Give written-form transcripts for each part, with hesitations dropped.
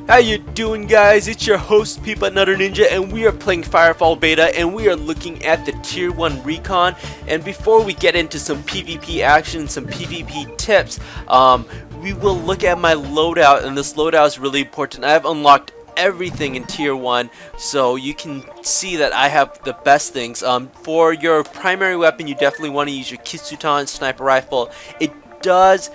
How you doing, guys? It's your host Peabutnutterninja, and we are playing Firefall beta, and we are looking at the tier 1 Recon. And before we get into some PvP action, some PvP tips, we will look at my loadout, and this loadout is really important. I have unlocked everything in tier 1, so you can see that I have the best things. For your primary weapon, you definitely want to use your Kitsutan sniper rifle. It does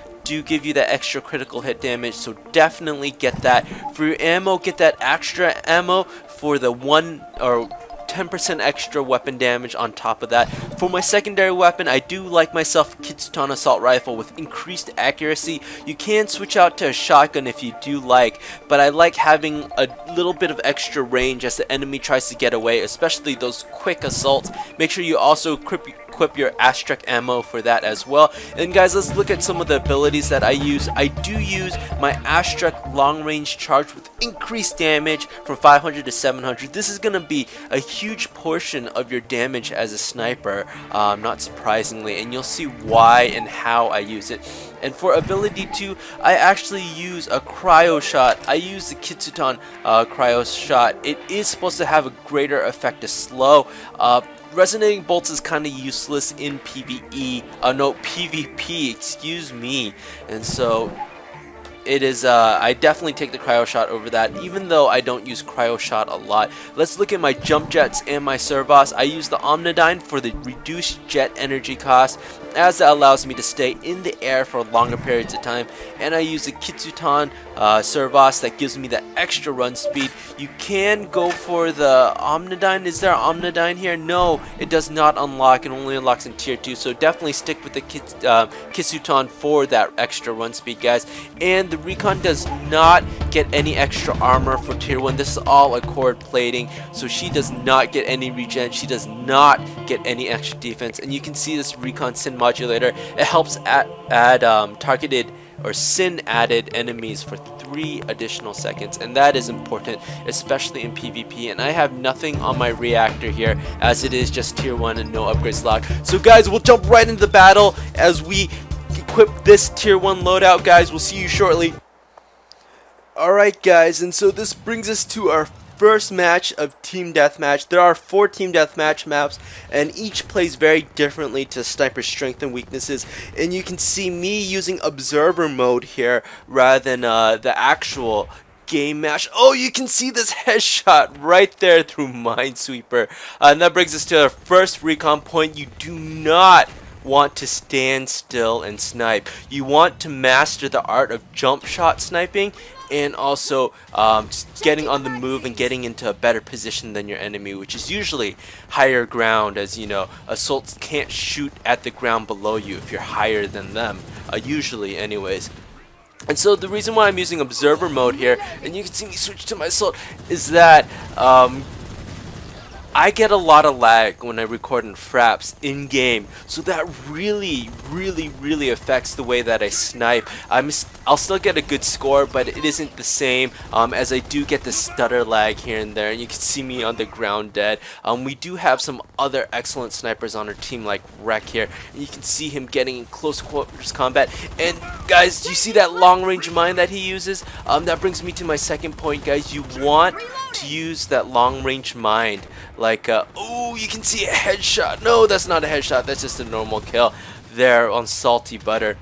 give you that extra critical hit damage, so definitely get that. For your ammo, get that extra ammo for the 1 or 10% extra weapon damage on top of that. For my secondary weapon, I do like myself Kitsutan assault rifle with increased accuracy. You can switch out to a shotgun if you do like, but I like having a little bit of extra range as the enemy tries to get away, especially those quick assaults. Make sure you also equip your Astrek ammo for that as well. And guys, let's look at some of the abilities that I use. I do use my Astrek long range charge with increased damage from 500 to 700. This is going to be a huge portion of your damage as a sniper, not surprisingly, and you'll see why and how I use it. And for ability 2, I actually use a cryo shot. I use the Kitsutan cryo shot. It is supposed to have a greater effect to slow. Resonating bolts is kind of useless in PvP, excuse me. And so it is, I definitely take the cryo shot over that, even though I don't use cryo shot a lot. Let's look at my jump jets and my servos. I use the Omnidyne for the reduced jet energy cost, as that allows me to stay in the air for longer periods of time. And I use the Kitsutan servos that gives me the extra run speed. You can go for the Omnidyne. Is there an Omnidyne here? No, it does not unlock. It only unlocks in tier 2, so definitely stick with the Kitsutan for that extra run speed, guys. And the Recon does not get any extra armor for tier 1. This is all accord plating, so she does not get any regen. She does not get any extra defense. And you can see this Recon Sin modulator. It helps add targeted or sin added enemies for 3 additional seconds, and that is important, especially in PvP. And I have nothing on my reactor here, as it is just tier 1 and no upgrades locked. So guys, we'll jump right into the battle as we equip this tier 1 loadout. Guys, we'll see you shortly. Alright guys, and so this brings us to our first match of Team Deathmatch. There are 4 Team Deathmatch maps, and each plays very differently to sniper's strength and weaknesses. And you can see me using observer mode here rather than the actual game match. Oh, you can see this headshot right there through Minesweeper. And that brings us to our first recon point. You do not want to stand still and snipe. You want to master the art of jump shot sniping, and also getting on the move and getting into a better position than your enemy, which is usually higher ground, as you know, assaults can't shoot at the ground below you if you're higher than them, usually anyways. And so the reason why I'm using observer mode here, and you can see me switch to my assault, is that I get a lot of lag when I record in fraps in game, so that really affects the way that I snipe. I'll still get a good score, but it isn't the same, as I do get the stutter lag here and there, and you can see me on the ground dead. We do have some other excellent snipers on our team, like Rec here, and you can see him getting in close quarters combat. And guys, do you see that long range mine that he uses? That brings me to my second point, guys. You want to use that long range mine. Like, oh, you can see a headshot. No, that's not a headshot. That's just a normal kill there on Salty Butter.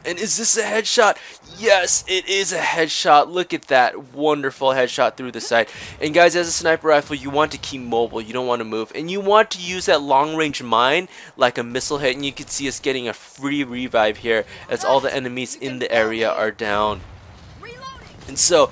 And is this a headshot? Yes, it is a headshot. Look at that wonderful headshot through the side. And guys, as a sniper rifle, you want to keep mobile. You don't want to move. And you want to use that long range mine like a missile hit. And you can see us getting a free revive here as all the enemies in the area are down. And so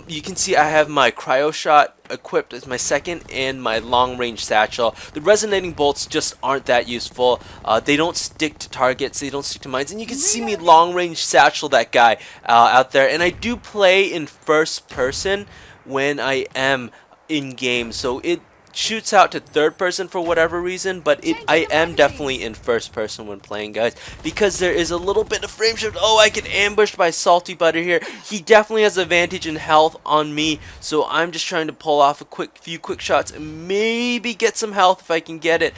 you can see I have my cryo shot equipped as my second and my long range satchel. The resonating bolts just aren't that useful. They don't stick to targets, they don't stick to mines, and you can see me long range satchel that guy out there. And I do play in first person when I am in game, so it shoots out to third person for whatever reason, but I am definitely in first person when playing, guys, because there is a little bit of frame shift. Oh, I get ambushed by Salty Butter here. He definitely has advantage in health on me, so I'm just trying to pull off a few quick shots and maybe get some health if I can get it.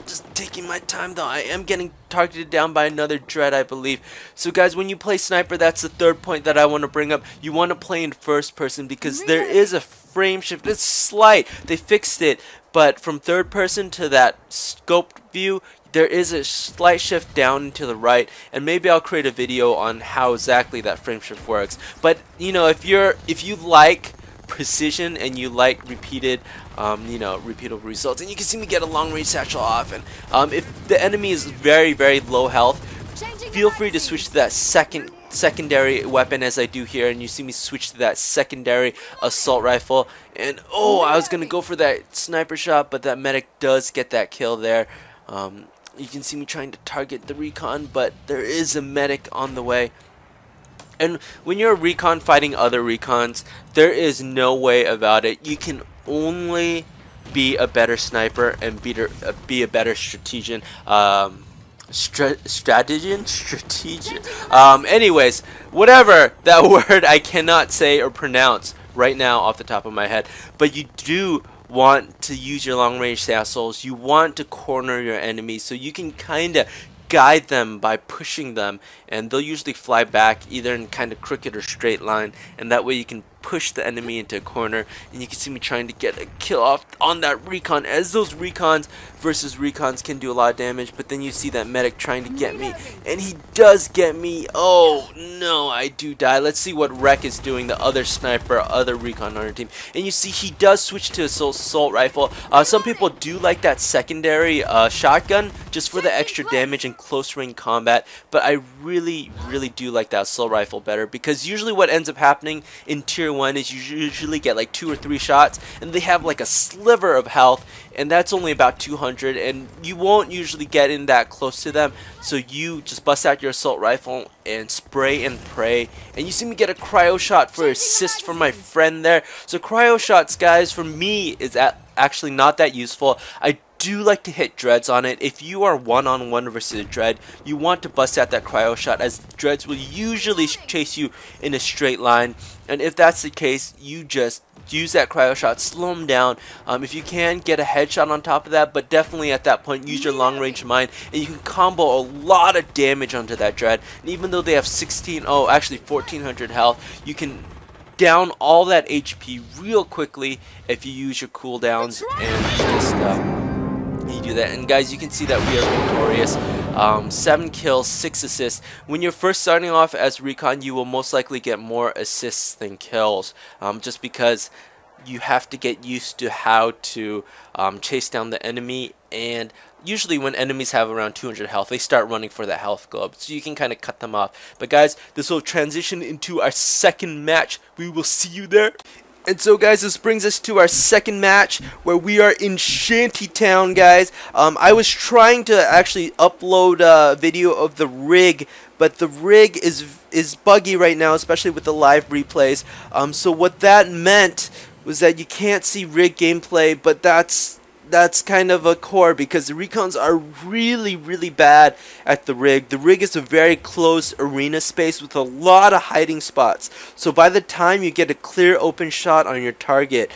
just taking my time though. I am getting targeted down by another dread, I believe. So guys, when you play sniper, that's the third point that I want to bring up. You want to play in first person because there is a frame shift. It's slight. They fixed it, but from third person to that scoped view, there is a slight shift down to the right, and maybe I'll create a video on how exactly that frame shift works. But you know, if you like precision and you like repeated repeatable results, and you can see me get a long range satchel off, and if the enemy is very low health, feel free to switch to that secondary weapon as I do here, and you see me switch to that secondary assault rifle. And oh, I was gonna go for that sniper shot, but that medic does get that kill there. You can see me trying to target the recon, but there is a medic on the way. And when you're a recon fighting other recons, there is no way about it. You can only be a better sniper and be a better strategian. Anyways, whatever that word I cannot say or pronounce right now off the top of my head. But you do want to use your long range sassels. You want to corner your enemies so you can kind of guide them by pushing them, and they'll usually fly back either in kind of crooked or straight line, and that way you can push the enemy into a corner. And you can see me trying to get a kill off on that recon, as those recons versus recons can do a lot of damage. But then you see that medic trying to get me, and he does get me. Oh no, I do die. Let's see what Rec is doing, the other sniper, other recon on our team. And you see he does switch to assault rifle. Some people do like that secondary shotgun just for the extra damage in close range combat, but I really do like that assault rifle better, because usually what ends up happening in tier 1 is you usually get like 2 or 3 shots, and they have like a sliver of health, and that's only about 200, and you won't usually get in that close to them. So you just bust out your assault rifle and spray and pray. And you see me get a cryo shot for assist from my friend there. So cryo shots, guys, for me is actually not that useful. I do like to hit dreads on it. If you are one-on-one versus a dread, you want to bust out that cryo shot, as dreads will usually chase you in a straight line. And if that's the case, you just use that cryo shot, slow them down. If you can, get a headshot on top of that, but definitely at that point use your long range mine, and you can combo a lot of damage onto that dread. And even though they have 1400 health, you can down all that HP real quickly if you use your cooldowns and just you do that. And guys, you can see that we are victorious. 7 kills, 6 assists. When you're first starting off as recon, you will most likely get more assists than kills, just because you have to get used to how to chase down the enemy. And usually when enemies have around 200 health, they start running for that health globe, so you can kind of cut them off. But guys, this will transition into our second match. We will see you there. And so guys, this brings us to our second match, where we are in Shantytown, guys. I was trying to actually upload a video of the rig, but the rig is buggy right now, especially with the live replays. So what that meant was that you can't see rig gameplay, but that's kind of a core, because the recons are really bad at the rig. The rig is a very closed arena space with a lot of hiding spots. So by the time you get a clear open shot on your target,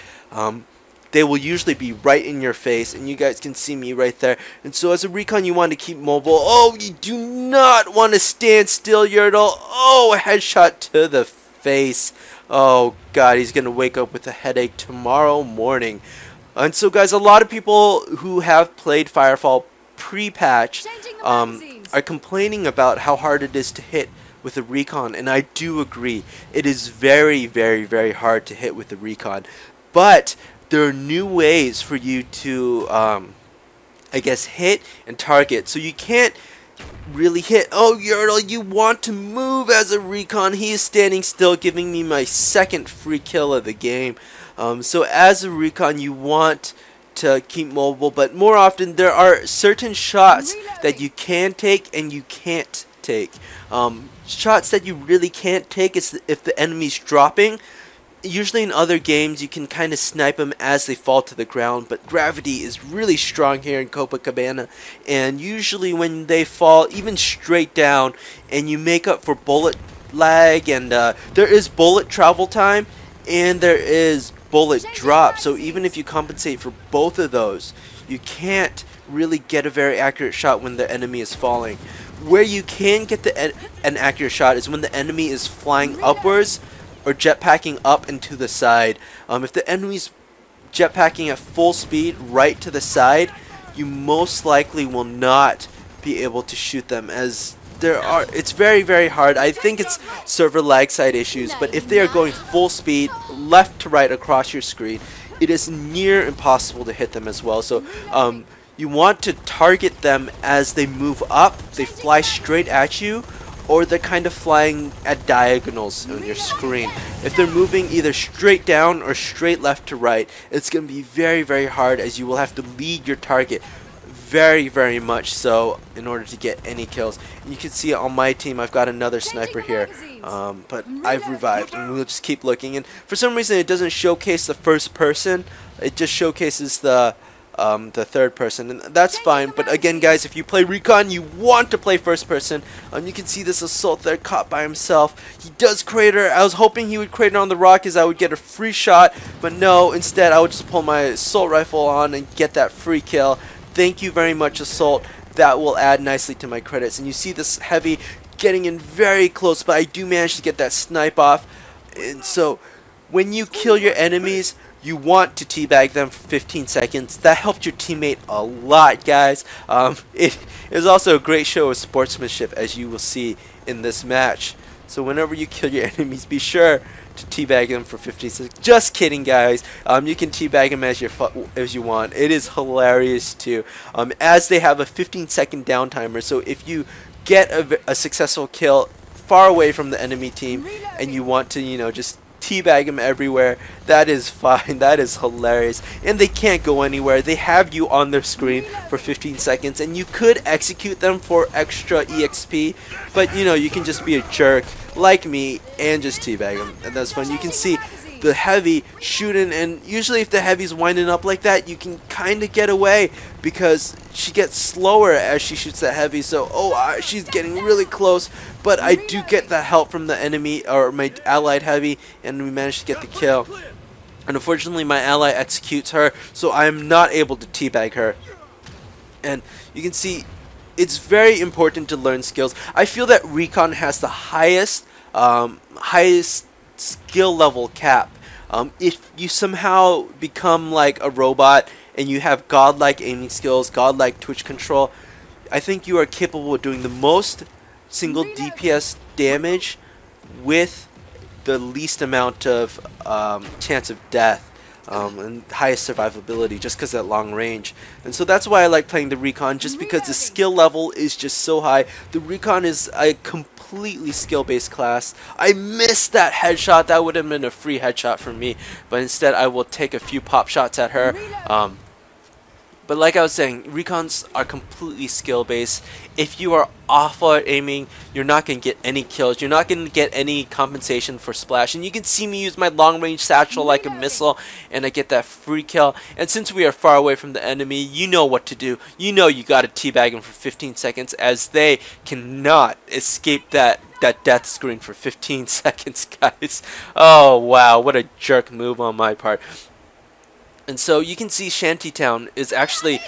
they will usually be right in your face, and you guys can see me right there. And so as a recon, you want to keep mobile. Oh, you do not want to stand still, Yertle. Oh, a headshot to the face. Oh god, he's gonna wake up with a headache tomorrow morning. And so guys, a lot of people who have played Firefall pre-patch are complaining about how hard it is to hit with a recon, and I do agree. It is very hard to hit with a recon, but there are new ways for you to I guess hit and target. So you can't really hit. Oh, Yertle, you want to move as a recon. He is standing still, giving me my second free kill of the game. So as a recon, you want to keep mobile, but more often there are certain shots that you can take and you can't take. Shots that you really can't take is if the enemy's dropping. Usually in other games you can kind of snipe them as they fall to the ground, but gravity is really strong here in Copacabana, and usually when they fall even straight down, and you make up for bullet lag, and there is bullet travel time and there is bullet drop. So even if you compensate for both of those, you can't really get a very accurate shot when the enemy is falling. Where you can get an accurate shot is when the enemy is flying upwards or jetpacking up and to the side. If the enemy's jetpacking at full speed right to the side, you most likely will not be able to shoot them, as it's very hard. I think it's server lag side issues, but if they are going full speed left to right across your screen, it is near impossible to hit them as well. So you want to target them as they move up, they fly straight at you, or they're kind of flying at diagonals on your screen. If they're moving either straight down or straight left to right, it's going to be very hard, as you will have to lead your target very much so in order to get any kills. And you can see on my team I've got another sniper here, but I've revived, and we'll just keep looking. And for some reason it doesn't showcase the first person, it just showcases the third person, and that's fine. But again, guys, if you play Recon, you want to play first person. You can see this assault there, caught by himself. He does crater. I was hoping he would crater on the rock, as I would get a free shot, but no, instead I would just pull my assault rifle on and get that free kill. Thank you very much, assault. That will add nicely to my credits. And you see this heavy getting in very close, but I do manage to get that snipe off. And so when you kill your enemies, you want to teabag them for 15 seconds. That helped your teammate a lot, guys. It is also a great show of sportsmanship, as you will see in this match. So whenever you kill your enemies, be sure to teabag them for 15 seconds. Just kidding, guys. You can teabag them as you want. It is hilarious too, as they have a 15-second downtimer. So if you get a successful kill far away from the enemy team, and you want to, just teabag them everywhere, that is fine. That is hilarious, and they can't go anywhere. They have you on their screen for 15 seconds, and you could execute them for extra EXP, but you can just be a jerk like me and just teabag them, and that's fun. You can see the heavy shooting, and usually if the heavy's winding up like that, you can kind of get away because she gets slower as she shoots that heavy. So she's getting really close, but I do get the help from the enemy, or my allied heavy, and we managed to get the kill. And unfortunately my ally executes her, so I am not able to teabag her. And you can see it's very important to learn skills. I feel that Recon has the highest skill level cap. If you somehow become like a robot and you have godlike aiming skills, godlike twitch control, I think you are capable of doing the most single DPS damage with the least amount of chance of death, and highest survivability, just because at long range. And so that's why I like playing the Recon, just because the skill level is just so high. The Recon is a completely skill-based class. I missed that headshot. That would have been a free headshot for me, but instead I will take a few pop shots at her. But like I was saying, Recons are completely skill-based. If you are awful at aiming, you're not going to get any kills. You're not going to get any compensation for splash. And you can see me use my long-range satchel like a missile, and I get that free kill. And since we are far away from the enemy, you know what to do. You know you got to teabag them for 15 seconds, as they cannot escape that death screen for 15 seconds, guys. Oh, wow. What a jerk move on my part. And so you can see Shantytown is actually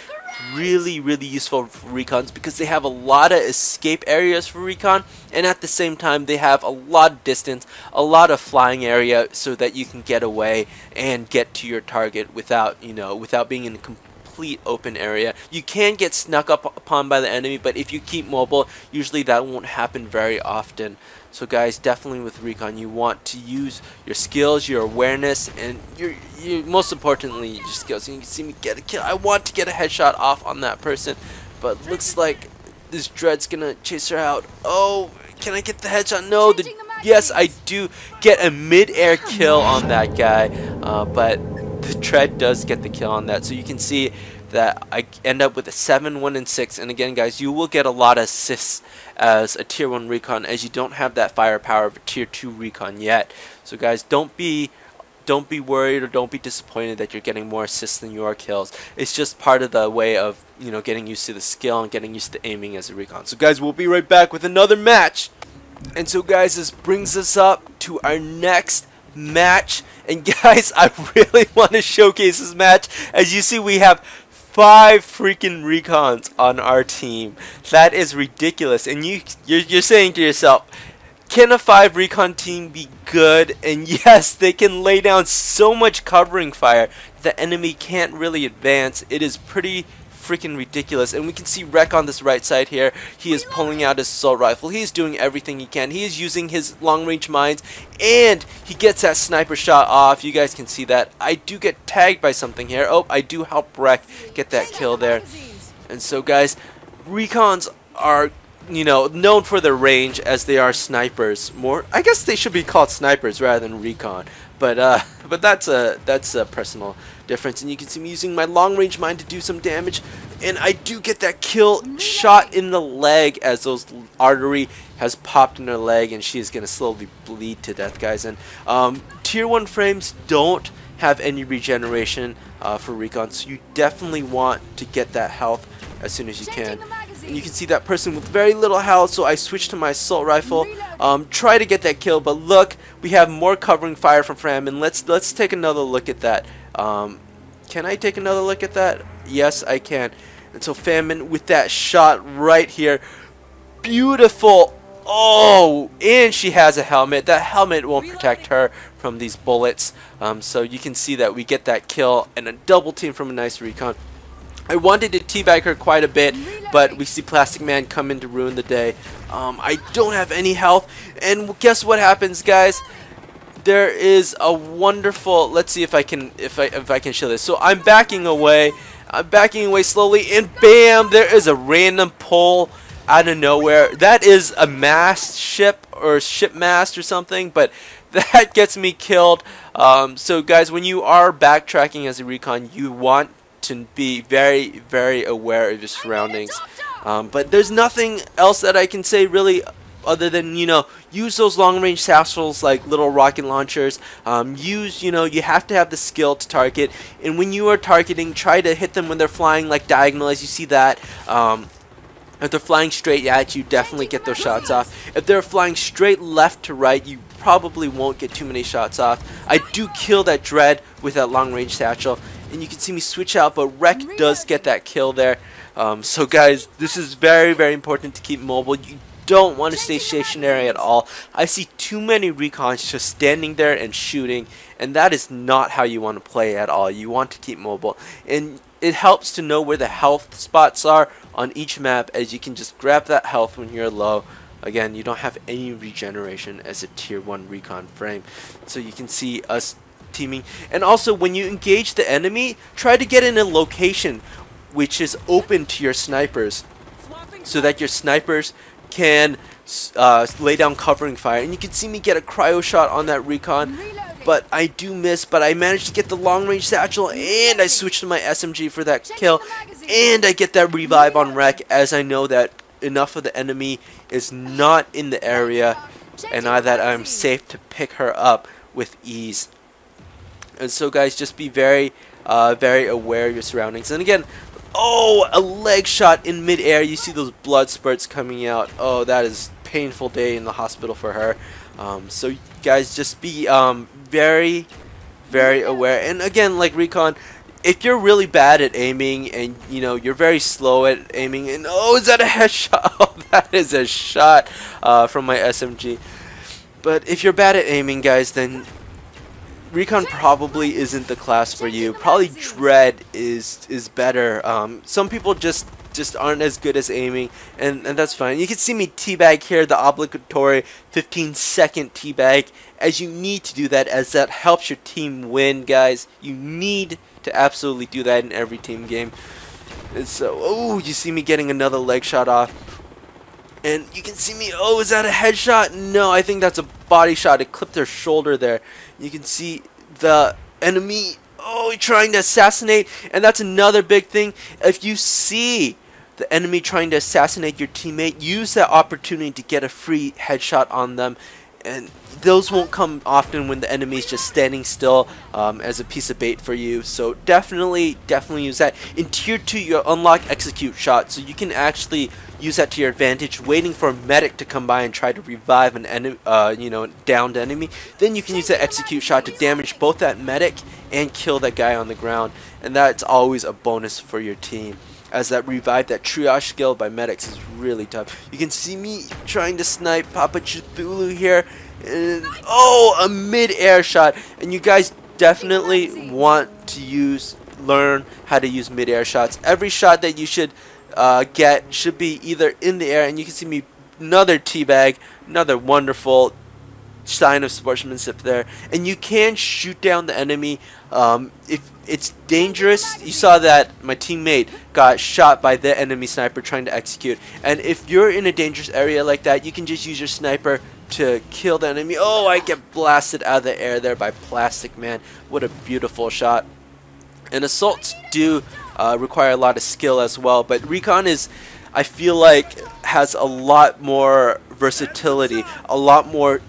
really useful for Recons, because they have a lot of escape areas for Recon, and at the same time they have a lot of distance, a lot of flying area, so that you can get away and get to your target without being in a complete open area. You can get snuck up upon by the enemy, but if you keep mobile, usually that won't happen very often. So guys, definitely with Recon, you want to use your skills, your awareness, and your most importantly, your skills. And you can see me get a kill. I want to get a headshot off on that person, but looks like this Dread's gonna chase her out. Oh, can I get the headshot? No, yes, I do get a mid-air kill on that guy, but the Dread does get the kill on that. So you can see that I end up with a 7, 1, and 6. And again, guys, you will get a lot of assists as a tier 1 Recon, as you don't have that firepower of a tier 2 Recon yet. So guys, don't be worried or don't be disappointed that you're getting more assists than you are kills. It's just part of the way of getting used to the skill and getting used to aiming as a Recon. So guys, we'll be right back with another match. And so guys, this brings us up to our next match. And guys, I really want to showcase this match. As you see, we have 5 freaking recons on our team. That is ridiculous. And you're saying to yourself, can a 5 recon team be good? And yes, they can lay down so much covering fire the enemy can't really advance. It is pretty freaking ridiculous. And we can see Recon on this right side here. He is pulling out his assault rifle. He is doing everything he can. He is using his long range mines, and he gets that sniper shot off. You guys can see that. I do get tagged by something here. Oh, I do help Rec get that kill there. And so guys, recons are, you know, known for their range as they are snipers. More, I guess they should be called snipers rather than recon. But that's a personal difference. And you can see me using my long range mine to do some damage, and I do get that kill shot in the leg as those artery has popped in her leg, and she is gonna slowly bleed to death, guys. And tier 1 frames don't have any regeneration for recon, so you definitely want to get that health as soon as you can. And you can see that person with very little health, so I switched to my assault rifle, try to get that kill. But look, we have more covering fire from Fram, and let's take another look at that. Can I take another look at that? Yes, I can. And so Famine with that shot right here, beautiful. Oh, and she has a helmet. That helmet won't protect her from these bullets. So you can see that we get that kill and a double team from a nice recon. I wanted to teabag her quite a bit, but we see Plastic Man come in to ruin the day. I don't have any health, and guess what happens, guys? There is a wonderful. Let's see if I can show this. So I'm backing away. I'm backing away slowly, and bam! There is a random pull out of nowhere. That is a mast ship or ship mast or something, but that gets me killed. So guys, when you are backtracking as a recon, you want to be very, very aware of your surroundings. But there's nothing else that I can say really, other than, you know, use those long range satchels like little rocket launchers. You have to have the skill to target, and when you are targeting, try to hit them when they're flying like diagonal, as you see that. If they're flying straight at you, definitely get those shots off. If they're flying straight left to right, you probably won't get too many shots off. I do kill that Dread with that long range satchel, and you can see me switch out, but Rec does get that kill there. So guys, this is very, very important to keep mobile. You don't want to stay stationary at all. I see too many recons just standing there and shooting, and that is not how you want to play at all. You want to keep mobile, and it helps to know where the health spots are on each map, as you can just grab that health when you're low. Again, you don't have any regeneration as a tier 1 recon frame, so you can see us teaming. And also, when you engage the enemy, try to get in a location which is open to your snipers, so that your snipers can lay down covering fire. And you can see me get a cryo shot on that recon, but I do miss. But I managed to get the long range satchel, and I switched to my SMG for that kill, and I get that revive on Rec, as I know that enough of the enemy is not in the area, and that I'm safe to pick her up with ease. And so guys, just be very very aware of your surroundings. And again, oh, a leg shot in midair. You see those blood spurts coming out. Oh, that is a painful day in the hospital for her. So guys, just be very, very aware. And again, like Recon, if you're really bad at aiming, and you know you're very slow at aiming, and oh, is that a headshot? Oh, that is a shot from my SMG. But if you're bad at aiming, guys, then Recon probably isn't the class for you. Probably Dread is better. Some people just aren't as good as aiming, and that's fine. You can see me teabag here, the obligatory 15-second teabag, as you need to do that, as that helps your team win, guys. You need to absolutely do that in every team game. And so, oh, you see me getting another leg shot off. And you can see me, oh, is that a headshot? No, I think that's a body shot. It clipped their shoulder there. You can see the enemy, oh, trying to assassinate. And that's another big thing. If you see the enemy trying to assassinate your teammate, use that opportunity to get a free headshot on them. And those won't come often when the enemy is just standing still as a piece of bait for you. So definitely use that. In tier 2, you unlock execute shot, so you can actually use that to your advantage, waiting for a medic to come by and try to revive an enemy, downed enemy. Then you can use that execute shot to damage both that medic and kill that guy on the ground, and that's always a bonus for your team, as that revive, that triage skill by medics is really tough. You can see me trying to snipe Papa Cthulhu here, and oh, a mid-air shot. And you guys definitely want to learn how to use mid-air shots. Every shot that you should get should be either in the air, and you can see me another teabag, another wonderful sign of sportsmanship there. And you can shoot down the enemy if it's dangerous. You saw that my teammate got shot by the enemy sniper trying to execute, and if you're in a dangerous area like that, you can just use your sniper to kill the enemy. Oh, I get blasted out of the air there by Plastic Man. What a beautiful shot. And assaults do require a lot of skill as well, but Recon is, I feel like, has a lot more versatility, a lot more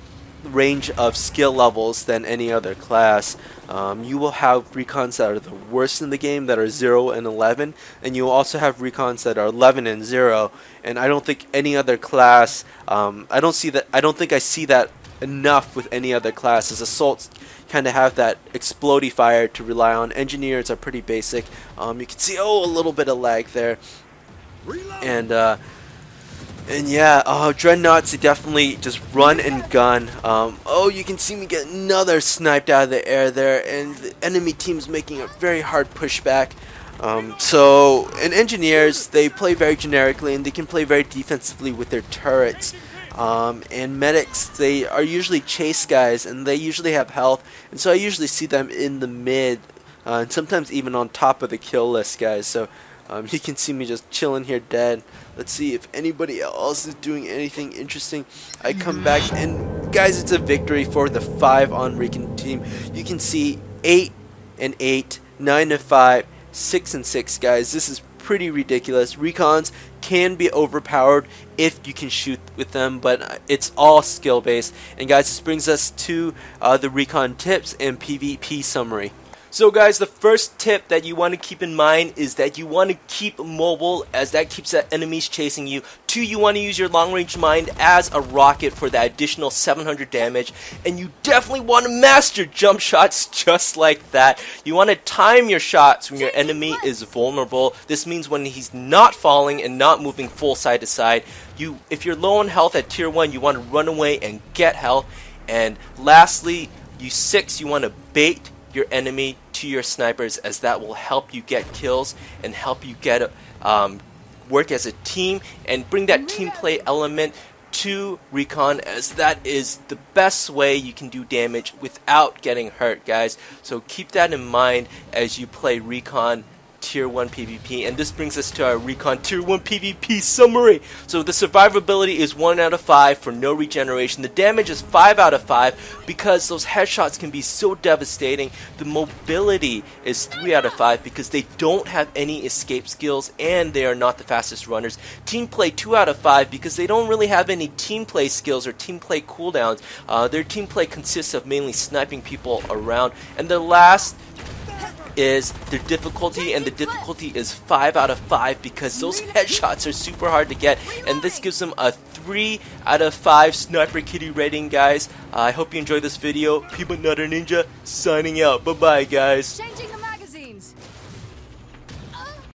range of skill levels than any other class. You will have recons that are the worst in the game, that are 0 and 11, and you will also have recons that are 11 and 0. And I don't think any other class, I don't think I see that enough with any other classes. Assaults kind of have that explodey fire to rely on. Engineers are pretty basic. You can see, oh, a little bit of lag there. And yeah, Dreadnoughts, they definitely just run and gun. Oh, you can see me get another sniped out of the air there, and the enemy team's making a very hard pushback. And engineers, they play very generically, and they can play very defensively with their turrets. And medics, they are usually chase guys, and they usually have health, and so I usually see them in the mid, and sometimes even on top of the kill list, guys. So you can see me just chilling here dead. Let's see if anybody else is doing anything interesting. I come back, and guys, it's a victory for the 5-on Recon team. You can see 8 and 8, 9 and 5, 6 and 6, guys. This is pretty ridiculous. Recons can be overpowered if you can shoot with them, but it's all skill based. And guys, this brings us to the Recon tips and PvP summary. So guys, the first tip that you want to keep in mind is that you want to keep mobile, as that keeps the enemies chasing you. 2, you want to use your long range mine as a rocket for that additional 700 damage. And you definitely want to master jump shots just like that. You want to time your shots when your enemy is vulnerable. This means when he's not falling and not moving full side to side. If you're low on health at tier 1, you want to run away and get health. And lastly, you want to bait your enemy to your snipers, as that will help you get kills and help you get work as a team and bring that team play element to Recon, as that is the best way you can do damage without getting hurt, guys. So keep that in mind as you play Recon Tier 1 PvP. And this brings us to our Recon Tier 1 PvP summary. So the survivability is 1 out of 5 for no regeneration. The damage is 5 out of 5 because those headshots can be so devastating. The mobility is 3 out of 5 because they don't have any escape skills and they are not the fastest runners. Team play 2 out of 5 because they don't really have any team play skills or team play cooldowns. Their team play consists of mainly sniping people around. And the last is their difficulty, and the difficulty is 5 out of 5 because those headshots are super hard to get, and this gives them a 3 out of 5 Sniper Kitty rating, guys. I hope you enjoyed this video. Peabutnutterninja signing out. Bye bye, guys.